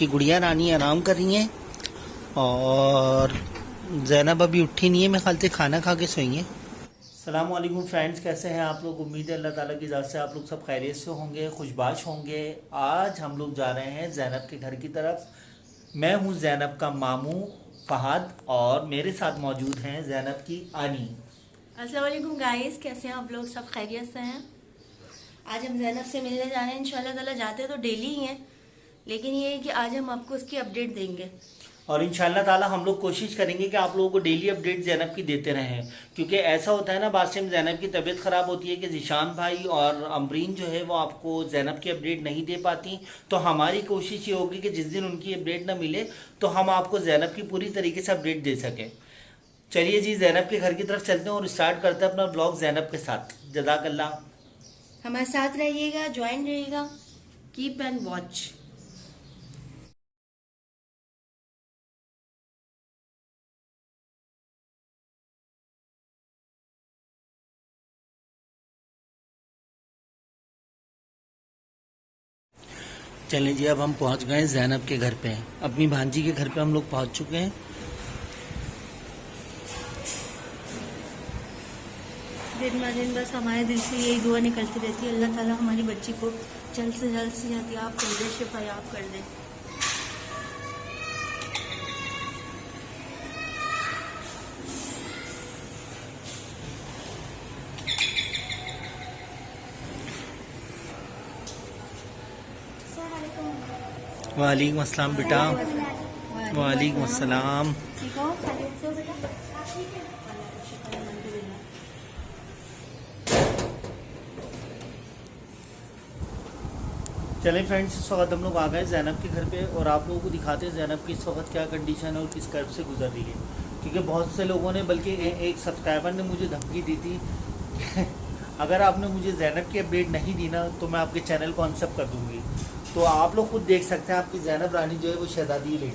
आपकी गुड़िया रानी आराम कर रही हैं और ज़ैनब अभी उठी नहीं है, मैं ख्याल से खाना खा के सोई है। अस्सलाम वालेकुम फ्रेंड्स, कैसे हैं आप लोग? उम्मीद है अल्लाह ताला की ज़ात से आप लोग सब खैरियत से होंगे, खुशबाश होंगे। आज हम लोग जा रहे हैं ज़ैनब के घर की तरफ। मैं हूं ज़ैनब का मामू फहद और मेरे साथ मौजूद हैं ज़ैनब की आनी। अस्सलाम वालेकुम गाइस, कैसे हैं आप लोग? सब खैरियत से हैं। आज हम ज़ैनब से मिलने जा रहे हैं। इंशाल्लाह ताला जाते तो डेली ही हैं, लेकिन ये है कि आज हम आपको उसकी अपडेट देंगे और इंशाल्लाह ताला हम लोग कोशिश करेंगे कि आप लोगों को डेली अपडेट ज़ैनब की देते रहें, क्योंकि ऐसा होता है ना, बाद में ज़ैनब की तबीयत ख़राब होती है कि ज़िशान भाई और अमरीन जो है वो आपको ज़ैनब की अपडेट नहीं दे पाती। तो हमारी कोशिश ये होगी कि जिस दिन उनकी अपडेट ना मिले तो हम आपको ज़ैनब की पूरी तरीके से अपडेट दे सकें। चलिए जी, ज़ैनब के घर की तरफ चलते हैं और स्टार्ट करते हैं अपना ब्लॉग ज़ैनब के साथ। जज़ाकल्लाह। हमारे साथ रहिएगा, ज्वाइन रहिएगा, कीप एंड वॉच। चलें जी, अब हम पहुंच गए ज़ैनब के घर पे। अपनी भांजी के घर पे हम लोग पहुंच चुके हैं। दिन ब दिन बस हमारे दिल से यही दुआ निकलती रहती है, अल्लाह ताला हमारी बच्ची को जल्द से जल्द सेहतियाब कर दे, शिफायाब कर दे। वालेकुम अस्सलाम बेटा। वालेकुम अस्सलाम। ठीक हो? खैरियत से हो बेटा? चलें फ्रेंड्स, इस वक्त हम लोग आ गए ज़ैनब के घर पे और आप लोगों को दिखाते हैं ज़ैनब की इस वक्त क्या कंडीशन है और किस कर्ब से गुजर रही है। क्योंकि बहुत से लोगों ने, बल्कि एक सब्सक्राइबर ने मुझे धमकी दी थी कि अगर आपने मुझे ज़ैनब की अपडेट नहीं दी ना तो मैं आपके चैनल को अनसब कर दूँगी। तो आप लोग खुद देख सकते हैं, आपकी ज़ैनब रानी जो है वो शहज़ादी लेटी है।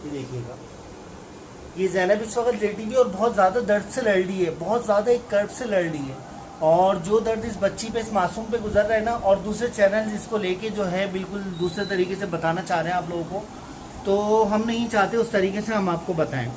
ये देखिएगा, ये ज़ैनब इस वक्त लेटी भी और बहुत ज़्यादा दर्द से लड़ रही है, बहुत ज़्यादा एक कर्ब से लड़ रही है। और जो दर्द इस बच्ची पे, इस मासूम पे गुजर रहा है ना, और दूसरे चैनल इसको लेके जो है बिल्कुल दूसरे तरीके से बताना चाह रहे हैं आप लोगों को, तो हम नहीं चाहते उस तरीके से हम आपको बताएं।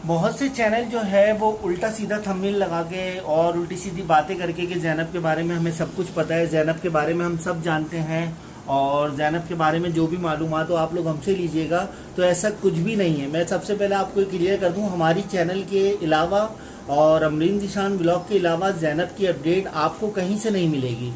बहुत से चैनल जो है वो उल्टा सीधा थंबनेल लगा के और उल्टी सीधी बातें करके कि ज़ैनब के बारे में हमें सब कुछ पता है, ज़ैनब के बारे में हम सब जानते हैं और ज़ैनब के बारे में जो भी मालूमात हो आप लोग हमसे लीजिएगा। तो ऐसा कुछ भी नहीं है। मैं सबसे पहले आपको क्लियर कर दूं, हमारी चैनल के अलावा और अमरीन ज़िशान ब्लॉग के अलावा ज़ैनब की अपडेट आपको कहीं से नहीं मिलेगी,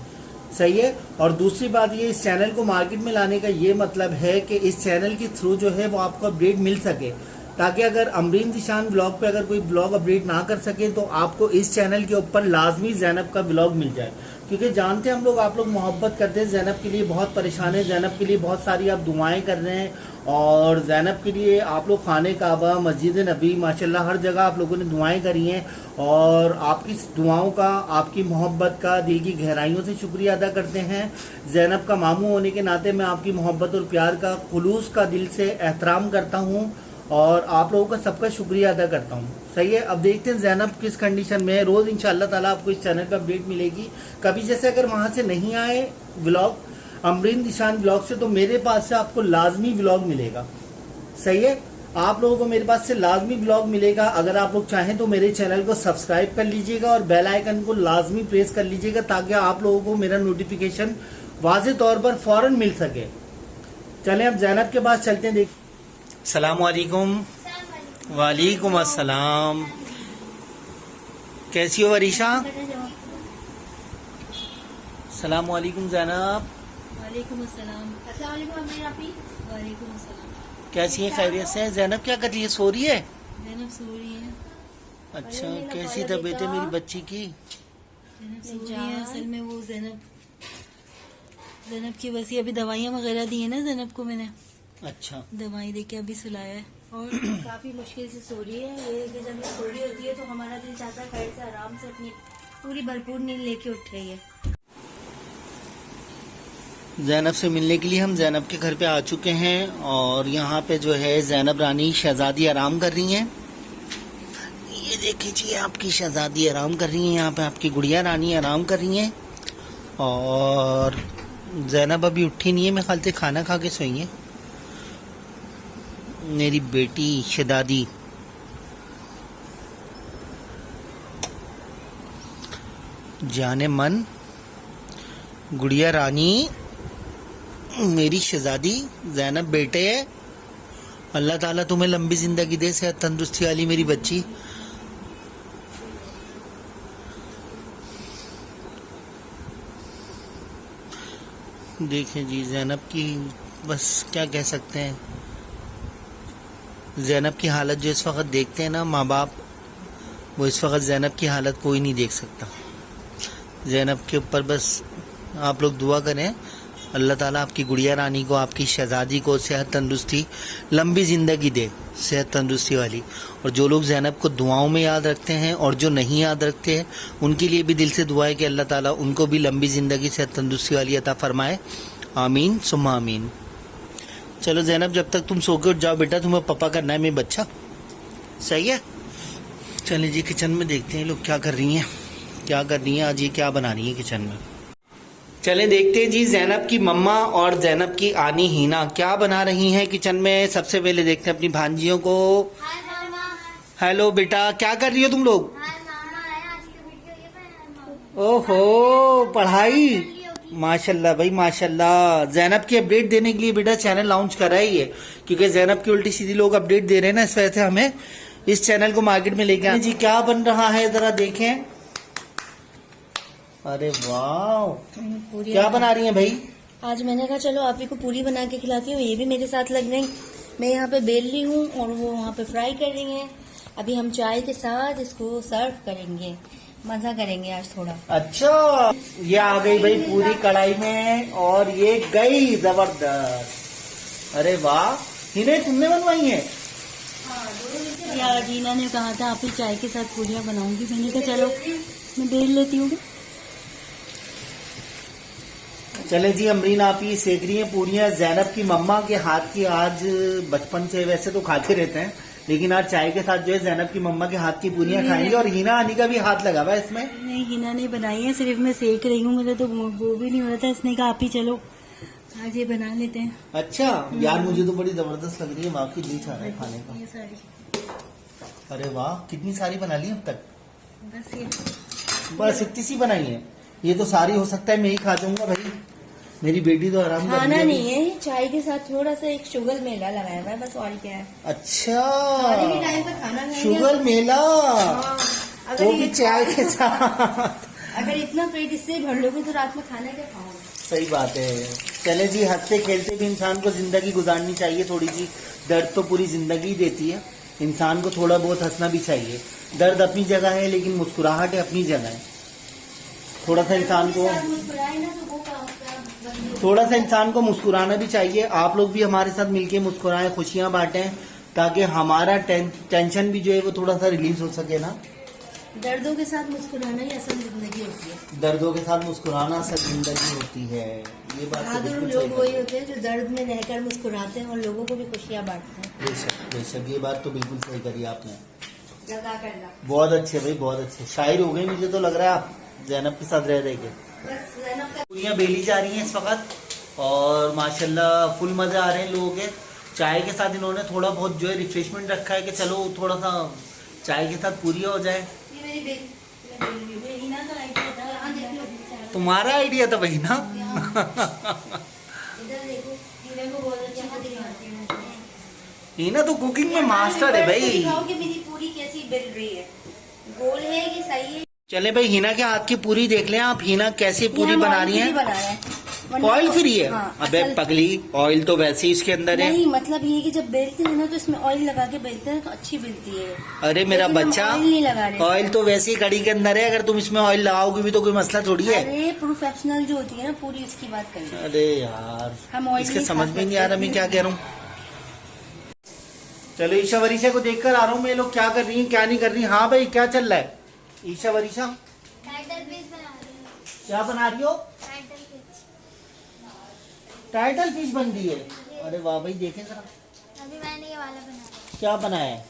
सही है। और दूसरी बात ये, इस चैनल को मार्केट में लाने का ये मतलब है कि इस चैनल के थ्रू जो है वो आपको अपडेट मिल सके, ताकि अगर अमरीन ज़िशान ब्लॉग पे अगर कोई ब्लॉग अपडेट ना कर सके तो आपको इस चैनल के ऊपर लाजमी ज़ैनब का ब्लॉग मिल जाए। क्योंकि जानते हैं हम लोग, आप लोग मोहब्बत करते हैं, ज़ैनब के लिए बहुत परेशान है, ज़ैनब के लिए बहुत सारी आप दुआएं कर रहे हैं और ज़ैनब के लिए आप लोग खाने काबा, मस्जिद नबी, माशाल्लाह हर जगह आप लोगों ने दुआएं करी हैं और आपकी दुआओं का, आपकी मोहब्बत का दिल की गहराइयों से शुक्रिया अदा करते हैं। ज़ैनब का मामू होने के नाते मैं आपकी मोहब्बत और प्यार का खुलूस का दिल से एहतराम करता हूँ और आप लोगों का सबका शुक्रिया अदा करता हूँ, सही है। अब देखते हैं ज़ैनब किस कंडीशन में है। रोज़ इंशाल्लाह ताला आपको इस चैनल पर अपडेट मिलेगी। कभी जैसे अगर वहाँ से नहीं आए व्लॉग अमरीन ज़िशान ब्लॉग से, तो मेरे पास से आपको लाजमी व्लॉग मिलेगा, सही है। आप लोगों को मेरे पास से लाजमी व्लॉग मिलेगा। अगर आप लोग चाहें तो मेरे चैनल को सब्सक्राइब कर लीजिएगा और बेल आइकन को लाजमी प्रेस कर लीजिएगा, ताकि आप लोगों को मेरा नोटिफिकेशन वाज़ेह तौर पर फ़ौरन मिल सके। चलें अब ज़ैनब के पास चलते हैं। देख, सलाम वालेकुम। वालेकुम अस्सलाम। कैसी हो अरीशा? सलाम वालेकुम ज़ैनब। वालेकुम अस्सलाम। अस्सलाम वालेकुम अम्मी आपी। वालेकुम अस्सलाम। कैसी है? खैरियत से है? ज़ैनब क्या कर रही है? सो रही है? ज़ैनब सो रही है। अच्छा, कैसी तबीयत है मेरी बच्ची की? ज़ैनब सो रही है। असल में वो ज़ैनब की बस ये अभी दवाइयाँ वगैरह दी है ना ज़ैनब को मैंने। अच्छा, दवाई देके अभी सुलाया है और काफी मुश्किल से सो रही है। ये कि जब ये सो रही होती है तो हमारा दिल चाहता है खैर से आराम से अपनी पूरी भरपूर नींद लेके उठ रही है। ज़ैनब से मिलने के लिए हम ज़ैनब के घर पे आ चुके हैं और यहाँ पे जो है ज़ैनब रानी शहज़ादी आराम कर रही हैं। ये देखिए जी, आपकी शहज़ादी आराम कर रही हैं, यहाँ पे आपकी गुड़िया रानी आराम कर रही हैं और जैनब अभी उठी नहीं है, मैं ख्याल से खाना खा के सोई है। मेरी बेटी शहजादी। जाने मन, गुड़िया रानी, मेरी शहजादी जैनब बेटे है। अल्लाह ताला तुम्हें लंबी जिंदगी दे, सेहत तंदुरुस्ती वाली मेरी बच्ची। देखें जी जैनब की, बस क्या कह सकते हैं। जैनब की हालत जो इस वक्त देखते हैं ना माँ बाप, वो इस वक्त जैनब की हालत कोई नहीं देख सकता। जैनब के ऊपर बस आप लोग दुआ करें, अल्लाह ताला आपकी गुड़िया रानी को, आपकी शहजादी को सेहत तंदुरुस्ती, लंबी ज़िंदगी दे, सेहत तंदुरुस्ती वाली। और जो लोग जैनब को दुआओं में याद रखते हैं और जो नहीं याद रखते हैं, उनके लिए भी दिल से दुआ है कि अल्लाह ताला उनको भी लंबी ज़िंदगी, सेहत तंदुरुस्ती वाली अता फरमाए। आमीन सुम्मा आमीन। चलो जैनब, जब तक तुम सो के उठ जाओ बेटा, तुम्हें पापा करना है मेरे बच्चा, सही है। चलिए जी किचन में देखते हैं लोग क्या कर रही हैं, क्या कर रही हैं आज, ये क्या बना रही है किचन में। चलें देखते हैं जी जैनब की मम्मा और जैनब की आनी हीना क्या बना रही हैं किचन में। सबसे पहले देखते हैं अपनी भांजियों को। हेलो बेटा, क्या कर रही हो तुम लोग? ओहो, पढ़ाई, माशाल्लाह भाई माशाल्लाह। जैनब की अपडेट देने के लिए बेटा चैनल लॉन्च करा ही है, क्योंकि जैनब की उल्टी सीधी लोग अपडेट दे रहे हैं ना, इस वजह से हमें इस चैनल को मार्केट में लेके आए जी। क्या बन रहा है जरा देखें। अरे वाह, क्या बना रही हैं भाई? आज मैंने कहा चलो आप ही को पूरी बना के खिलाती हूँ, ये भी मेरे साथ लग गई। मैं यहाँ पे बेल ली हूँ और वो वहाँ पे फ्राई कर रही हैं। अभी हम चाय के साथ इसको सर्व करेंगे, मजा करेंगे आज थोड़ा। अच्छा, ये आ गई भाई पूरी कढ़ाई में और ये गई जबरदस्त। अरे वाह, हिने तुमने बनवाई है? यार जीना ने कहा था आप ही चाय के साथ पूरियाँ बनाऊंगी, मैंने कहा चलो मैं बेल लेती हूँ। चले जी, अमरीन आप ही सेक रही हैं पूरियां। जैनब की मम्मा के हाथ की आज बचपन से वैसे तो खाते रहते हैं, लेकिन आज चाय के साथ जो है जैनब की मम्मा के हाथ की पूरियां खाएंगे। और हिना आनी का भी हाथ लगा हुआ है इसमें। नहीं, हिना ने बनाई है, सिर्फ मैं सेक रही हूँ, मुझे तो वो भी नहीं हो रहा था। इसने कहा आप ही चलो आज ये बना लेते हैं। अच्छा यार, मुझे तो बड़ी जबरदस्त लग रही है, वाकई दिल चाह रहा है खाने का। ये सारी, अरे वाह, कितनी सारी बना ली अब तक? बस इतनी सी बनाई है? ये तो सारी हो सकता है मैं ही खा जाऊंगा भाई, मेरी बेटी तो आराम कर खाना नहीं है, चाय के साथ थोड़ा सा एक शुगर मेला लगाया हुआ है बस, और क्या है। अच्छा, खाने के टाइम पर खाना खाएंगे। शुगर मेला, अगर वो भी चाय के साथ। अगर इतना पेट इससे भर लोगे तो रात में खाना क्या खाओगे? सही बात है। चले जी, हंसते खेलते भी इंसान को जिंदगी गुजारनी चाहिए थोड़ी सी। दर्द तो पूरी जिंदगी देती है, इंसान को थोड़ा बहुत हंसना भी चाहिए। दर्द अपनी जगह है, लेकिन मुस्कुराहट अपनी जगह है। थोड़ा सा इंसान को मुस्कुराना भी चाहिए। आप लोग भी हमारे साथ मिलके मुस्कुराएं, खुशियां बांटें, ताकि हमारा टेंशन भी जो है वो थोड़ा सा रिलीज हो सके ना। दर्दों के साथ मुस्कुराना ही असल जिंदगी होती है। दर्दों के साथ मुस्कुराना असल जिंदगी होती है, ये बात तो बहादुर बिल्कुल लोग सही वही होते हैं जो दर्द में रहकर मुस्कुराते हैं और लोगों को भी खुशियां बांटते हैं। बेशक बेशक, ये बात तो बिल्कुल सही करी आपने। जज़ाकल्लाह। बहुत अच्छे भाई, बहुत अच्छे शायर हो गए, मुझे तो लग रहा है आप जैनब के साथ रह रहे के। पूरियां बेली जा रही हैं इस वक्त और माशाल्लाह फुल मजे आ रहे हैं लोगों के। चाय के साथ इन्होंने थोड़ा बहुत जो है रिफ्रेशमेंट रखा है कि चलो थोड़ा सा चाय के साथ पूरियां हो जाए। तुम्हारा आइडिया था भाई ना। हीना तो कुकिंग में मास्टर है भाई। कि मेरी पूरी कैसी बिल रही है, गोल है कि सही है। चले भाई, हीना के हाथ की पूरी देख लें आप। हीना कैसी पूरी बना रही है? ऑयल फ्री है? हाँ, अबे पगली, ऑयल तो वैसे ही इसके अंदर है। नहीं, मतलब ये कि जब बेलते हैं ना तो इसमें ऑयल लगा के बेलते हैं तो अच्छी बेलती है। अरे मेरा बच्चा, ऑयल नहीं लगा रहे। ऑयल तो वैसे ही कड़ी के अंदर है, अगर तुम इसमें ऑयल लगाओगे भी तो कोई मसला थोड़ी है। अरे प्रोफेशनल जो होती है ना पूरी, इसकी बात करें। अरे यार, हम ऑयल इसके समझ में नहीं आ रहा मैं क्या कह रहा हूँ। चलो ईशा वरीशा को देखकर आ रहा हूँ मैं, लोग क्या कर रही है क्या नहीं कर रही। हाँ भाई, क्या चल रहा है? ईशा वरीशा क्या बना रही हो? टाइटल फिश बन रही है। अरे वाह भाई, देखें जरा। अभी मैंने ये वाला बनाया। क्या बनाया है?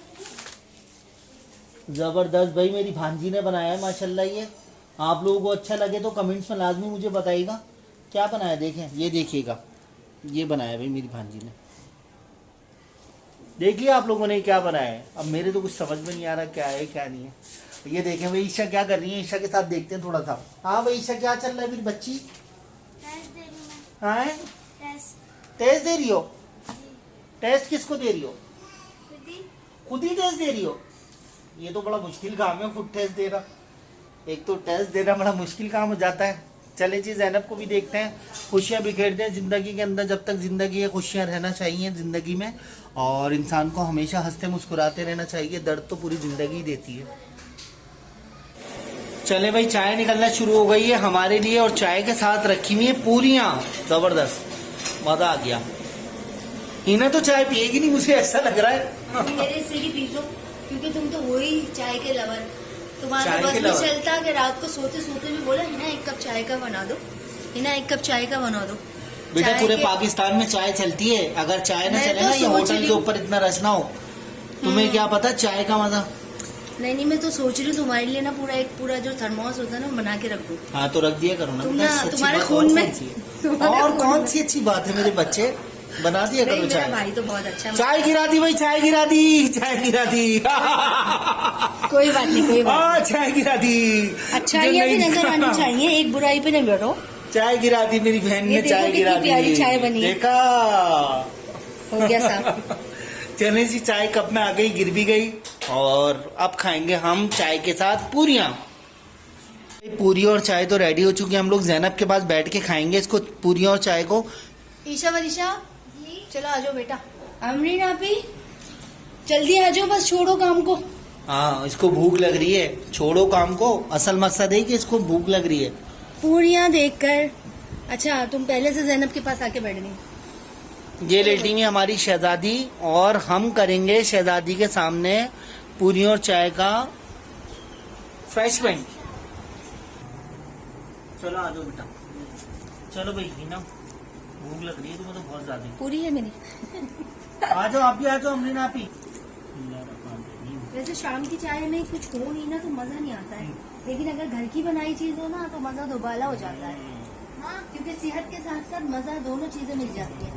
जबरदस्त भाई, मेरी भांजी ने बनाया है माशाल्लाह। ये आप लोगों को अच्छा लगे तो कमेंट्स में लाजमी मुझे बताइएगा क्या बनाया देखें, ये देखिएगा, ये बनाया भाई मेरी भांजी ने। देख लिया आप लोगों ने क्या बनाया है। अब मेरे तो कुछ समझ में नहीं आ रहा क्या है क्या नहीं है। ये देखें भाई ईशा क्या कर रही है, ईशा के साथ देखते हैं थोड़ा सा। हाँ भाई ईशा क्या चल रहा है मेरी बच्ची? टेस्ट दे रही हूँ मैं। हाँ टेस्ट टेस्ट दे रही हो? जी। टेस्ट किसको दे रही हो? खुद ही। खुद ही टेस्ट दे रही हो? ये तो बड़ा मुश्किल काम है खुद टेस्ट देना। एक तो टेस्ट देना बड़ा मुश्किल काम हो जाता है। चले जी ज़ैनब को भी देखते हैं, खुशियाँ बिखेरते हैं ज़िंदगी के अंदर। जब तक ज़िंदगी है खुशियाँ रहना चाहिए ज़िंदगी में, और इंसान को हमेशा हंसते मुस्कुराते रहना चाहिए। दर्द तो पूरी ज़िंदगी देती है। चले भाई चाय निकलना शुरू हो गई है हमारे लिए, और चाय के साथ रखी हुई है पूरियाँ। ज़बरदस्त, मज़ा आ गया। हिना तो चाय पिएगी नहीं मुझे ऐसा लग रहा है। मेरे से ही पी लो, क्योंकि तुम तो हो ही चाय के लवर। तुम्हारा चाय बस के नहीं लवर। चलता कि रात को सोते सोते भी बोला हिना एक कप चाय का बना दो, हिना एक कप चाय का बना दो। बेटा चाय पूरे के- पाकिस्तान में चाय चलती है, अगर चाय ना मैं चले तो ना, ये सोच होटल रही के हूँ। ऊपर इतना रश ना हो, तुम्हें क्या पता चाय का मजा। नहीं, मैं तो सोच रही हूँ तुम्हारे लिए ना पूरा जो थर्मोस होता है ना वो बना के रख दो। हाँ तो रख दिया करो ना। तुम बस ना अच्छी तुम्हारे बात खून और में कौन सी है? तुम्हारे और खून कौन में। सी अच्छी बात है मेरे बच्चे, बना दिया नहीं, करो मेरा चाय। भाई तो बहुत अच्छा है। चाय गिरा दी भाई, चाय गिरा दी, चाय गिरा दी। कोई बात नहीं, कोई बात हाँ चाय गिरा दी। नहीं। अच्छाइयाँ भी नजर आनी चाहिए, एक बुराई पे नहीं बैठो। चाय गिरा दी मेरी बहन ये ने, देखो चाय कितनी गिरा दी। प्यारी चाय बनी है। देखा, हो गया साहब। चने सी चाय कप में आ गई, गिर भी गई। और अब खाएंगे हम चाय के साथ पूरियां। पूरी और चाय तो रेडी हो चुकी है, हम लोग ज़ैनब के पास बैठ के खाएंगे इसको, पूरी और चाय को। ईशा वरीशा जी। चलो आ जाओ बेटा। अमरीन आपी जल्दी आ जाओ, बस छोड़ो काम को। हाँ इसको भूख लग रही है, छोड़ो काम को। असल मकसद है कि इसको भूख लग रही है। पूरियां देखकर। अच्छा तुम पहले से जैनब के पास आके बैठ गई। ये लेटी हुई हमारी शहजादी, और हम करेंगे शहजादी के सामने पूरी और चाय का फ्रेशमेंट। चलो आ जाओ बेटा, चलो भाई हिना, भूख लग रही है तुम्हें तो बहुत ज्यादा। पूरी है मेरी। आ जाओ आप भी, आ जाओ अमरीन आप ही। वैसे शाम की चाय में कुछ हो नहीं ना तो मजा नहीं आता है, लेकिन अगर घर की बनाई चीज हो ना तो मजा दोबाला हो जाता है। हाँ, क्योंकि सेहत के साथ साथ मजा दोनों चीजें मिल जाती है।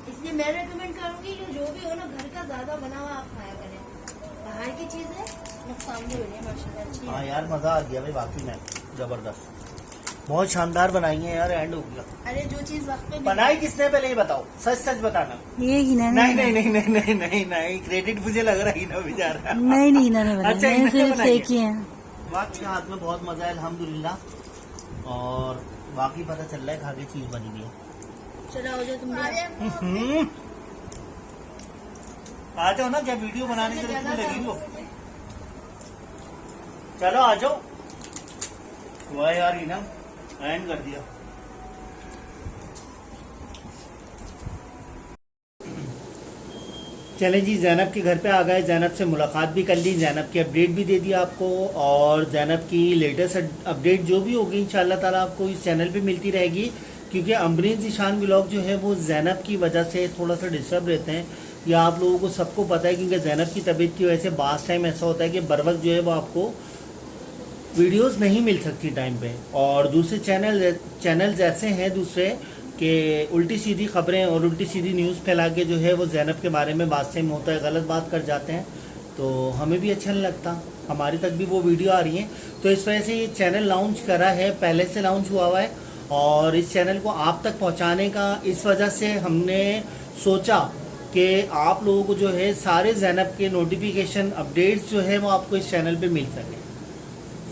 इसलिए मैं रेकमेंड करूंगी कि जो भी हो ना घर का ज्यादा बना हुआ आप खाया करें। बाहर की चीजें नुकसान भी हो रही है माशाल्लाह अच्छी हाँ है। यार मजा आ गया भाई, वाकई में जबरदस्त, बहुत शानदार बनाई है यार। एंड हो गया। अरे जो चीज वक्त पे बनाई किसने पहले ये बताओ, सच सच बताना। ये हिना ने नहीं नहीं नहीं नहीं नहीं नहीं नहीं, क्रेडिट मुझे लग रहा है ना बेचारा। नहीं नहीं हिना ने बनाया, अच्छा, मैंने हिना ने सिर्फ बनाई है। सेकी है। बाकी हाथ में बहुत मजा है अल्हम्दुलिल्लाह, और बाकी पता चल रहा है खा के चीज बनी हुई है। चलो हो जाओ तुम भी। हम्म। आ जाओ ना, क्या वीडियो बनाने के लिए क्यों लगी हो? चलो आ जाओ। वाह यार ना एंड कर दिया। चलें जी ज़ैनब के घर पे आ गए, ज़ैनब से मुलाकात भी कर ली, ज़ैनब की अपडेट भी दे दी आपको, और ज़ैनब की लेटेस्ट अपडेट जो भी होगी इंशाल्लाह ताला आपको इस चैनल पे मिलती रहेगी। क्योंकि अमरीन ज़ीशान व्लॉग जो है वो ज़ैनब की वजह से थोड़ा सा डिस्टर्ब रहते हैं, या आप लोगों को सबको पता है, क्योंकि ज़ैनब की तबीयत की वजह से बास टाइम ऐसा होता है कि बर वक्त जो है वो आपको वीडियोस नहीं मिल सकती टाइम पे। और दूसरे चैनल ऐसे हैं दूसरे कि उल्टी सीधी खबरें और उल्टी सीधी न्यूज़ फैला के जो है वो ज़ैनब के बारे में बात सेम होता है, गलत बात कर जाते हैं, तो हमें भी अच्छा नहीं लगता। हमारी तक भी वो वीडियो आ रही है, तो इस वजह से ये चैनल लॉन्च करा है, पहले से लॉन्च हुआ हुआ है, और इस चैनल को आप तक पहुंचाने का इस वजह से हमने सोचा कि आप लोगों को जो है सारे ज़ैनब के नोटिफिकेशन अपडेट्स जो है वो आपको इस चैनल पे मिल सके।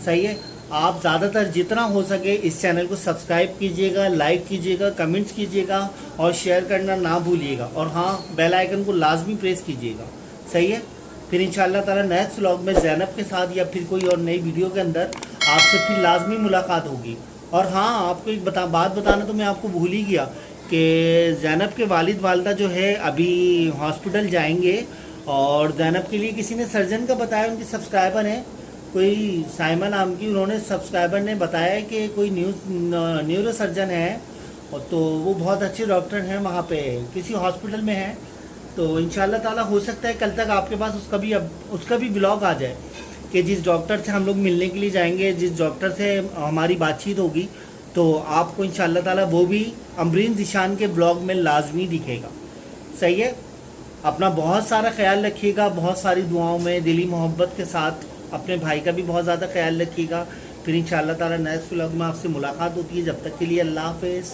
सही है, आप ज़्यादातर जितना हो सके इस चैनल को सब्सक्राइब कीजिएगा, लाइक कीजिएगा, कमेंट्स कीजिएगा, और शेयर करना ना भूलिएगा, और हाँ बेल आइकन को लाजमी प्रेस कीजिएगा। सही है, फिर इंशाल्लाह ताला नेक्स्ट व्लॉग में ज़ैनब के साथ या फिर कोई और नई वीडियो के अंदर आपसे फिर लाजमी मुलाकात होगी। और हाँ आपको एक बात बताना तो मैं आपको भूल ही गया कि ज़ैनब के वालिद वालदा जो है अभी हॉस्पिटल जाएंगे, और ज़ैनब के लिए किसी ने सर्जन का बताया, उनकी सब्सक्राइबर है कोई साइमा नाम की, उन्होंने सब्सक्राइबर ने बताया कि कोई न्यूरो सर्जन है, और तो वो बहुत अच्छे डॉक्टर हैं वहाँ पे किसी हॉस्पिटल में है। तो इंशाल्लाह ताला हो सकता है कल तक आपके पास उसका भी ब्लॉग आ जाए कि जिस डॉक्टर से हम लोग मिलने के लिए जाएंगे, जिस डॉक्टर से हमारी बातचीत होगी, तो आपको इंशाल्लाह ताला वो भी अमरीन ज़ीशान के ब्लॉग में लाजमी दिखेगा। सही है। अपना बहुत सारा ख्याल रखिएगा, बहुत सारी दुआओं में दिली मोहब्बत के साथ अपने भाई का भी बहुत ज़्यादा ख्याल रखिएगा। फिर इंशाल्लाह ताला नेक्स्ट व्लॉग में आपसे मुलाकात होती है। जब तक के लिए अल्लाह हाफ़िज़।